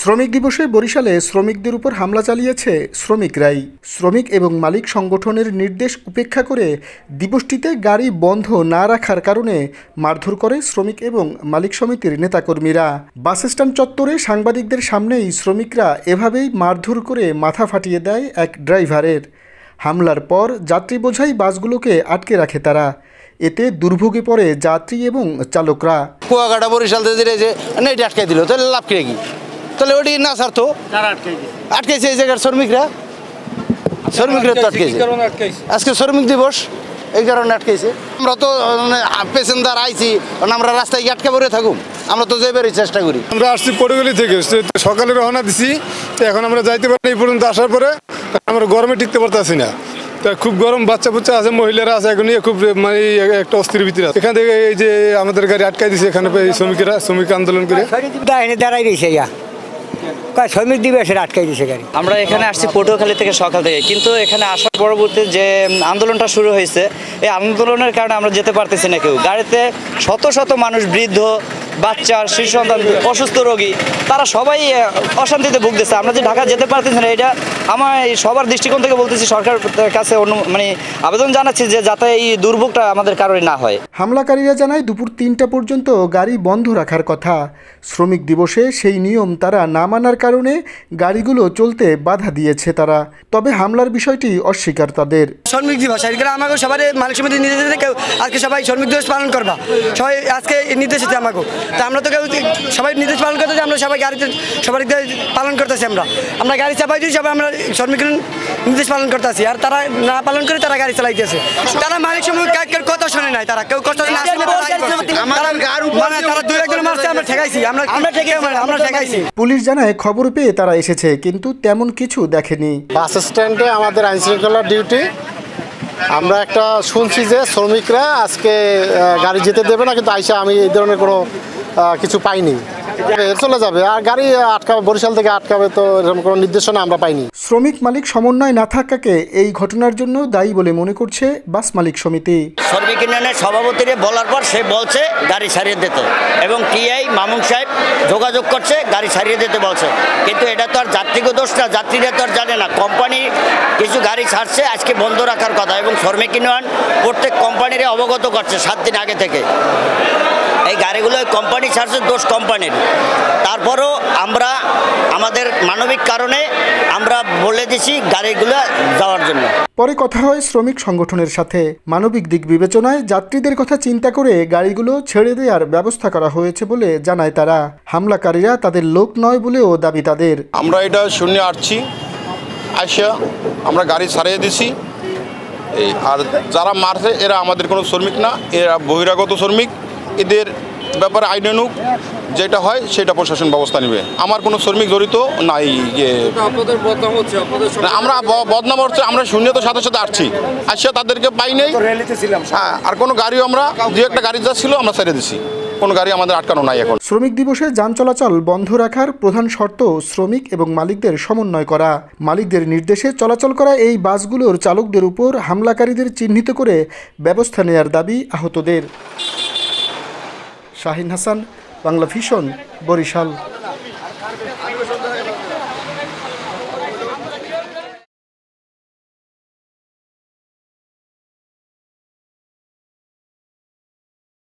শ্রমিক দিবসে বরিশালে শ্রমিকদের উপর হামলা চালিয়েছে শ্রমিকরাই। শ্রমিক এবং মালিক সংগঠনের নির্দেশ উপেক্ষা করে দিবসটিতে গাড়ি বন্ধ না রাখার কারণে মারধর করে শ্রমিক এবং মালিক সমিতির নেতাকর্মীরা। বাসস্ট্যান্ড চত্বরে সাংবাদিকদের সামনেই শ্রমিকরা এভাবেই মারধর করে মাথা ফাটিয়ে দেয় এক ড্রাইভারের। হামলার পর যাত্রী বোঝাই বাসগুলোকে আটকে রাখে তারা। এতে দুর্ভোগে পড়ে যাত্রী এবং চালকরা। কুয়াকাটা বরিশাল আটকাই দিল, তাহলে লাভ কি? তাহলে ওটি না স্যার, তো আটকাইছে এই জায়গার শ্রমিকরা তো আটকাইছে। আজকে শ্রমিক দিবস, এই কারণে আটকাইছে। আমরা তো প্যাসেঞ্জার আইছি, আমরা রাস্তায় আটকে পড়ে থাকুম, আমরা তো যাইবারই চেষ্টা করি। আমরা আসছি পটুয়াখালী থেকে, সকালে রওনা দিছি, এখন আমরা যাইতে পারি এই পর্যন্ত আসার পরে আমরা গরমে টিকতে পারতেছি না। তা খুব গরম, বাচ্চা বুচ্চা আছে, মহিলারা আছে, এখন খুব মানে একটা অস্থির ভিতরে আছে। এখান থেকে এই যে আমাদের গাড়ি আটকাই দিছে, এখানে শ্রমিকেরা শ্রমিক আন্দোলন করে দাঁড়াই দিয়েছে, শ্রমিক দিবসের আটকাই দিয়েছে গাড়ি। আমরা এখানে আসছি পটুয়াখালী থেকে সকাল থেকে, কিন্তু এখানে আসার পরবর্তী যে আন্দোলনটা শুরু হয়েছে, এই আন্দোলনের কারণে আমরা যেতে পারতেছি না কেউ। গাড়িতে শত শত মানুষ, বৃদ্ধ, বাচ্চা, শিশু সন্তান, অসুস্থ রোগী, তারা সবাই অশান্তিতে ভুগতেছে। আমরা যে ঢাকা যেতে পারতেছি না, এটা আমার সবার দৃষ্টিকোণ থেকে বলতেছি, সরকারের কাছে আবেদন জানাচ্ছি যে যাতে এই দুর্ভোগটা আমাদের কারণে না হয়। হামলাকারীরা জানায় দুপুর ৩টা পর্যন্ত গাড়ি বন্ধ রাখার কথা। শ্রমিক দিবসে সেই নিয়ম তারা না মানার কারণে গাড়িগুলো চলতে বাধা দিয়েছে তারা। তবে হামলার বিষয়টি অস্বীকার তাদের। শ্রমিক দিবস আমাকে সবাই মালিক সমিতি নির্দেশ কেউ আজকে সবাই শ্রমিক দিবস পালন করবা, সবাই আজকে নির্দেশ দিতে আমাকে। তা আমরা তো কেউ সবাই নির্দেশ পালন করতেছি, আমরা সবাই গাড়িতে সবাই পালন করতেছি। আমরা গাড়ি চাপাই দিই, সবাই আমরা শ্রমিক নির্দেশ পালন করতেছি, আর তারা না পালন করে তারা গাড়ি চালাইতেছে। তারা মালিক সমিতির কথা শোনে নাই, তারা কেউ কথা না শুনে তারা দুই একজন মারছে, আমরা ঠেকাইছি, আমরা ঠেকাইছি। পুলিশ জানায় খবর পেয়ে তারা এসেছে, কিন্তু তেমন কিছু দেখেনি। বাস স্ট্যান্ডে আমাদের আইন শৃঙ্খলা ডিউটি, আমরা একটা শুনছি যে শ্রমিকরা আজকে গাড়ি যেতে দেবে না, কিন্তু আইসা আমি এই ধরনের কোনো কিছু পাইনি। চলে যাবে আর গাড়ি আটকাবে, বরিশাল থেকে আটকাবে, তো এরকম কোনো নির্দেশনা আমরা পাইনি। শ্রমিক মালিক সমন্বয় না থাকাকে এই ঘটনার জন্য দায়ী বলে মনে করছে বাস মালিক সমিতি। শ্রমিক ইউনিয়নের সভাপতিরে বলার পর সে বলছে গাড়ি ছাড়িয়ে দিতে, এবং টিআই মামুন সাহেব যোগাযোগ করছে, গাড়ি ছাড়িয়ে দিতে বলছে। কিন্তু এটা তো আর যাত্রীকে দোষ না, যাত্রীরা তো আর জানে না। কোম্পানি কিছু গাড়ি ছাড়ছে আজকে বন্ধ রাখার কথা, এবং শ্রমিক ইউনিয়ন প্রত্যেক কোম্পানিরে অবগত করছে 7 দিন আগে থেকে। এই গাড়িগুলো কোম্পানি ছাড়ছে, দোষ কোম্পানির। তারপরও আমরা আমাদের মানবিক কারণে আমরা বলে দিছি গাড়িগুলো যাওয়ার জন্য। পরে কথা হয় শ্রমিক সংগঠনের সাথে। মানবিক দিক বিবেচনায় যাত্রীদের কথা চিন্তা করে গাড়িগুলো ছেড়ে দেওয়ার ব্যবস্থা করা হয়েছে বলে জানায় তারা। হামলাকারীরা তাদের লোক নয় বলেও দাবি তাদের। আমরা এটা শুনে আসছি, আইসা আমরা গাড়ি ছাড়িয়ে দিছি। আর যারা মারছে এরা আমাদের কোনো শ্রমিক না, এরা বহিরাগত শ্রমিক। এদের ব্যাপারে আইনানুগ যেটা হয় সেটা প্রশাসন ব্যবস্থা নেবে। আমার কোনো শ্রমিক জড়িত নাই। আমরা বদনাম হচ্ছে, আমরা শূন্য তো সাথে সাথে আসছি, আসিয়া তাদেরকে পাই নাই। হ্যাঁ, আর কোনো গাড়িও আমরা যে একটা গাড়ি যাচ্ছিল আমরা ছেড়ে দিছি, কোনো গাড়ি আমাদের আটকানো নাই। এখন শ্রমিক দিবসে যান চলাচল বন্ধ রাখার প্রধান শর্ত শ্রমিক এবং মালিকদের সমন্বয় করা। মালিকদের নির্দেশে চলাচল করা এই বাসগুলোর চালকদের উপর হামলাকারীদের চিহ্নিত করে ব্যবস্থা নেয়ার দাবি আহতদের। শাহিন হাসান, বাংলা ভিশন, বরিশাল।